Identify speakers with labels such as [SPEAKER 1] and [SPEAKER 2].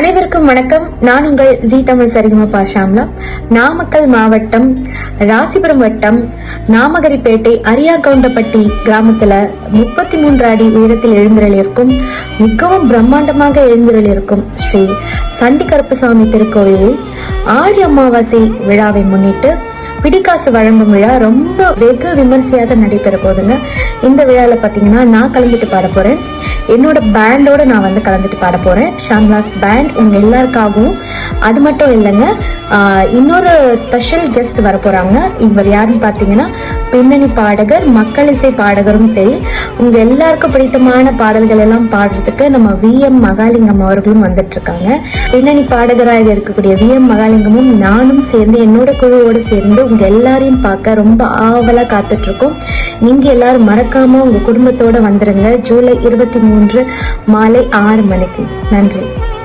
[SPEAKER 1] அனைவருக்கும் வணக்கம். நான் உங்கள் ஜி தமிழ் சரிகமபா ஷாம்லா. நாமக்கல் மாவட்டம் ராசிபுரம் வட்டம் நாமகரிப்பேட்டை அரியாகவுண்டப்பட்டி கிராமத்துல 33 அடி உயரத்தில் எழுந்தருளியிருக்கும் மிகவும் பிரம்மாண்டமாக எழுந்தருளியிருக்கும் ஸ்ரீ சண்டி கருப்பசாமி திருக்கோயிலில் ஆடி அமாவாசை விழாவை முன்னிட்டு பிடிக்காசு வழங்கும் விழா ரொம்ப வெகு விமர்சையாக நடைபெற போகுதுங்க. இந்த விழால பாத்தீங்கன்னா நான் கலந்துட்டு பாட போறேன். என்னோட பேண்டோட நான் கலந்துட்டு பாட போறேன். ஷாம்லாஸ் பேண்ட் உங்க எல்லாருக்காகவும். அது மட்டும் இல்லைங்க, இன்னொரு ஸ்பெஷல் கெஸ்ட் வர போறாங்க. இவர் யாருன்னு பாத்தீங்கன்னா பின்னணி பாடகர், மக்கள் இசை பாடகரும் சரி. உங்க எல்லாருக்கும் பிடித்தமான பாடல்கள் எல்லாம் பாடுறதுக்கு நம்ம VM மகாலிங்கம் அவர்களும் வந்துட்டு இருக்காங்க. பின்னணி பாடகராக இருக்கக்கூடிய VM மகாலிங்கமும் நானும் சேர்ந்து என்னோட குழுவோடு சேர்ந்து உங்க எல்லாரையும் பார்க்க ரொம்ப ஆவலா காத்துட்டு இருக்கோம். நீங்க எல்லாரும் மறக்காம உங்க குடும்பத்தோட வந்துருங்க. ஜூலை 23 மாலை 6 மணிக்கு. நன்றி.